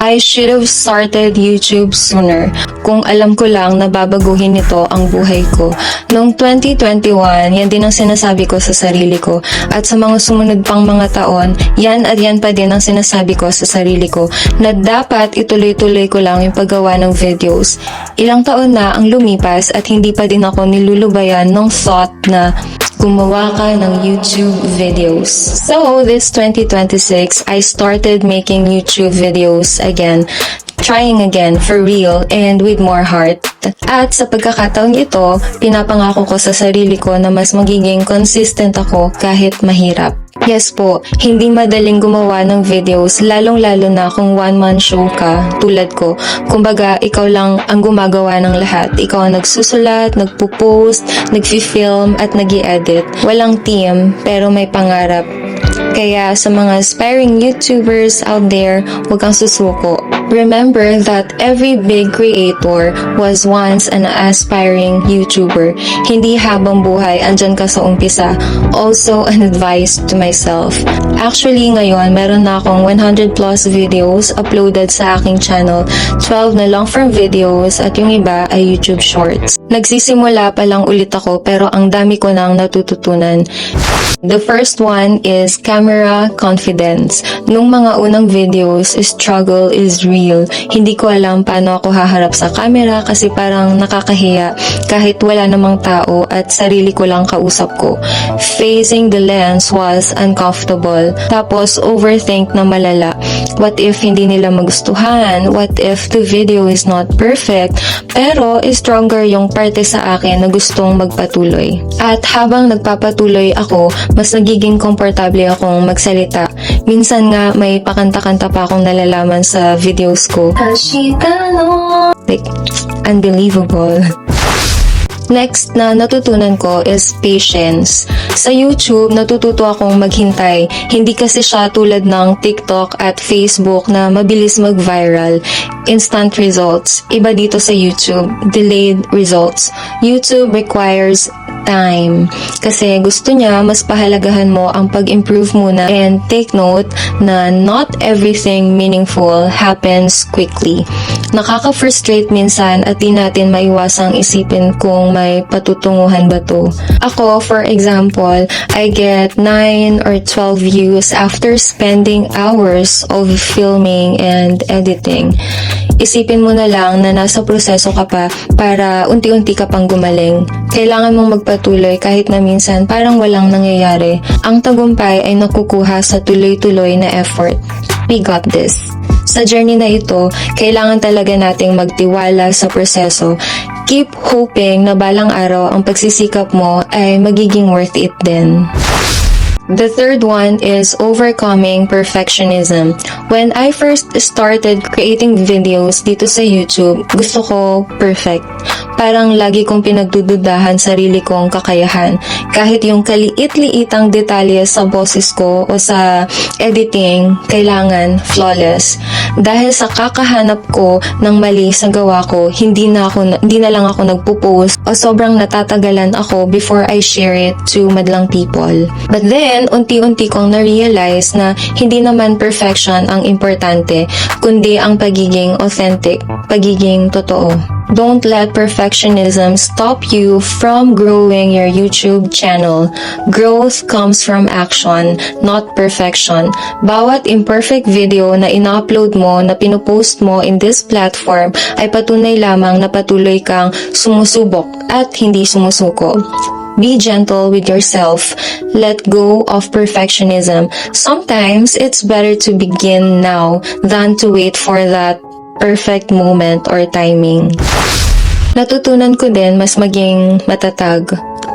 I should have started YouTube sooner. Kung alam ko lang na babaguhin nito ang buhay ko. Noong 2021, yan din ang sinasabi ko sa sarili ko. At sa mga sumunod pang mga taon, yan at yan pa din ang sinasabi ko sa sarili ko na dapat ituloy-tuloy ko lang yung paggawa ng videos. Ilang taon na ang lumipas at hindi pa din ako nilulubayan ng thought na gumawa ka ng YouTube videos. So, this 2026, I started making YouTube videos again, trying again for real and with more heart. At sa pagkakataon ito, pinapangako ko sa sarili ko na mas magiging consistent ako kahit mahirap. Yes po, hindi madaling gumawa ng videos, lalong-lalo na kung one-man show ka, tulad ko. Kumbaga, ikaw lang ang gumagawa ng lahat. Ikaw ang nagsusulat, nagpo-post, nagfi-film, at nag-i-edit. Walang team, pero may pangarap. Kaya sa mga aspiring YouTubers out there, huwag kang susuko. Remember that every big creator was once an aspiring YouTuber. Hindi habang buhay andyan ka sa umpisa. Also, an advice to myself. Actually, ngayon, meron na akong 100 plus videos uploaded sa aking channel. 12 na long-form videos at yung iba ay YouTube Shorts. Nagsisimula pa lang ulit ako pero ang dami ko nang natututunan. The first one is camera confidence. Nung mga unang videos, struggle is real. Hindi ko alam paano ako haharap sa camera kasi parang nakakahiya kahit wala namang tao at sarili ko lang kausap ko. Facing the lens was uncomfortable. Tapos overthink na malala. What if hindi nila magustuhan? What if the video is not perfect? Pero stronger yung parte sa akin na gustong magpatuloy. At habang nagpapatuloy ako, mas nagiging komportable akong magsalita. Minsan nga may pakanta-kanta pa akong nalalaman sa videos ko. Like, unbelievable. Next na natutunan ko is patience. Sa YouTube, natututo akong maghintay. Hindi kasi siya tulad ng TikTok at Facebook na mabilis mag-viral. Instant results. Iba dito sa YouTube, delayed results. YouTube requires time. Kasi gusto niya mas pahalagahan mo ang pag-improve muna, and take note na not everything meaningful happens quickly. Nakaka-frustrate minsan at di natin maiwasang isipin kung may patutunguhan ba to. Ako, for example, I get 9 or 12 views after spending hours of filming and editing. Isipin mo na lang na nasa proseso ka pa para unti-unti ka pang gumaling. Kailangan mong magpatuloy kahit na minsan parang walang nangyayari. Ang tagumpay ay nakukuha sa tuloy-tuloy na effort. We got this. Sa journey na ito, kailangan talaga nating magtiwala sa proseso. Keep hoping na balang araw ang pagsisikap mo ay magiging worth it din. The third one is overcoming perfectionism. When I first started creating videos dito sa YouTube, gusto ko perfect. Parang lagi kong pinagdududahan sarili kong kakayahan. Kahit yung kaliit-liitang detalye sa boses ko o sa editing, kailangan flawless. Dahil sa kakahanap ko ng mali sa gawa ko, hindi na lang ako nagpo-post o sobrang natatagalan ako before I share it to madlang people. But then, unti-unti kong na-realize na hindi naman perfection ang importante, kundi ang pagiging authentic, pagiging totoo. Don't let perfectionism stop you from growing your YouTube channel. Growth comes from action, not perfection. Bawat imperfect video na ina-upload mo, na pinupost mo in this platform ay patunay lamang na patuloy kang sumusubok at hindi sumusuko. Be gentle with yourself. Let go of perfectionism. Sometimes it's better to begin now than to wait for that perfect moment or timing. Natutunan ko din mas maging matatag.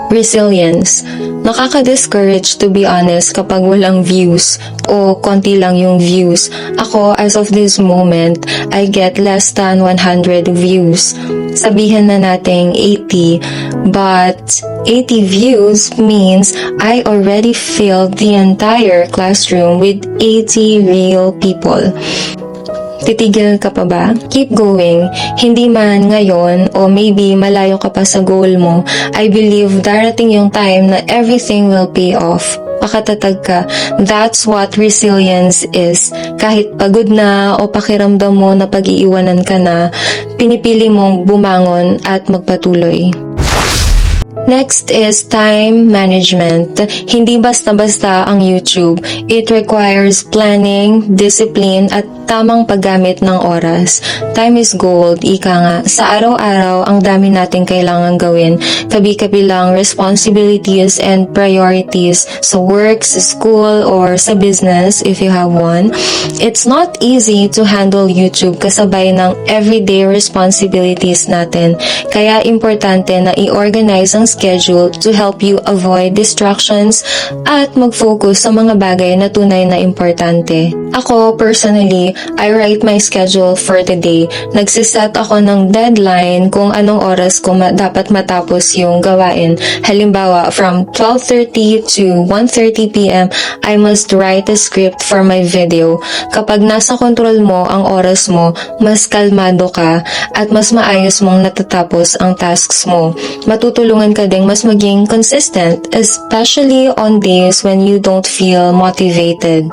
Resilience. Nakaka-discourage to be honest kapag walang views o konti lang yung views. Ako, as of this moment, I get less than 100 views. Sabihin na nating 80, but 80 views means I already filled the entire classroom with 80 real people. Titigil ka pa ba? Keep going. Hindi man ngayon o maybe malayo ka pa sa goal mo, I believe darating yung time na everything will pay off. makatatag ka. That's what resilience is. Kahit pagod na o pakiramdam mo na pag-iiwanan ka na, pinipili mong bumangon at magpatuloy. Next is time management. Hindi basta-basta ang YouTube. It requires planning, discipline, at tamang paggamit ng oras. Time is gold, ika nga. Sa araw-araw, ang dami nating kailangan gawin. Kabi-kabilang responsibilities and priorities sa work, sa school, or sa business if you have one. It's not easy to handle YouTube kasabay ng everyday responsibilities natin. Kaya importante na i-organize ang schedule to help you avoid distractions at mag-focus sa mga bagay na tunay na importante. Ako, personally, I write my schedule for the day. Nagsiset ako ng deadline kung anong oras ko dapat matapos yung gawain. Halimbawa, from 12:30 to 1:30 p.m., I must write a script for my video. Kapag nasa kontrol mo ang oras mo, mas kalmado ka at mas maayos mong natatapos ang tasks mo. Matutulungan ka ding mas maging consistent, especially on days when you don't feel motivated.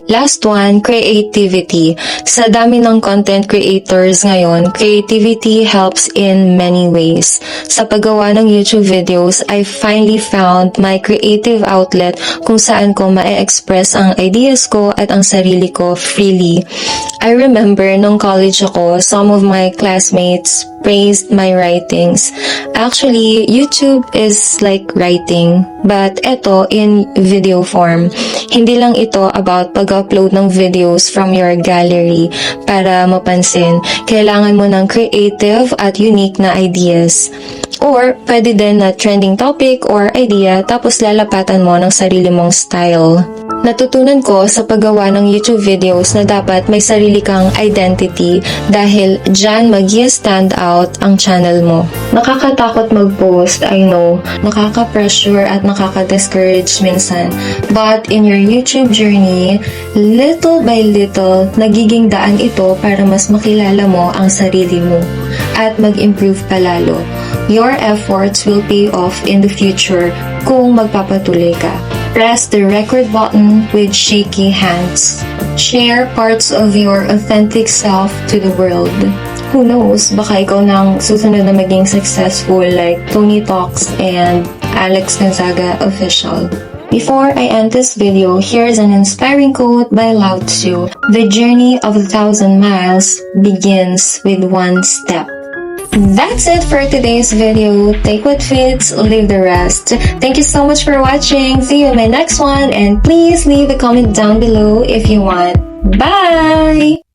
Last one, creativity. Sa dami ng content creators ngayon, creativity helps in many ways. Sa paggawa ng YouTube videos, I finally found my creative outlet kung saan ko ma-express ang ideas ko at ang sarili ko freely. I remember nung college ako, some of my classmates praised my writings. Actually, YouTube is like writing, but eto in video form. Hindi lang ito about pag-upload ng videos from your gallery para mapansin. Kailangan mo ng creative at unique na ideas. Or, pwede din na trending topic or idea tapos lalapatan mo ng sarili mong style. Natutunan ko sa paggawa ng YouTube videos na dapat may sarili kang identity dahil dyan mag-stand out ang channel mo. Nakakatakot mag-post, I know. Nakaka-pressure at nakaka-discourage minsan. But in your YouTube journey, little by little, nagiging daan ito para mas makilala mo ang sarili mo at mag-improve palalo. Your efforts will pay off in the future kung magpapatuloy ka. Press the record button with shaky hands. Share parts of your authentic self to the world. Who knows, baka ikaw nang susunod na maging successful like Tony Talks and Alex Gonzaga Official. Before I end this video, here's an inspiring quote by Lao Tzu. The journey of 1,000 miles begins with one step. That's it for today's video. Take what fits, leave the rest. Thank you so much for watching. See you in my next one, and please leave a comment down below if you want. Bye!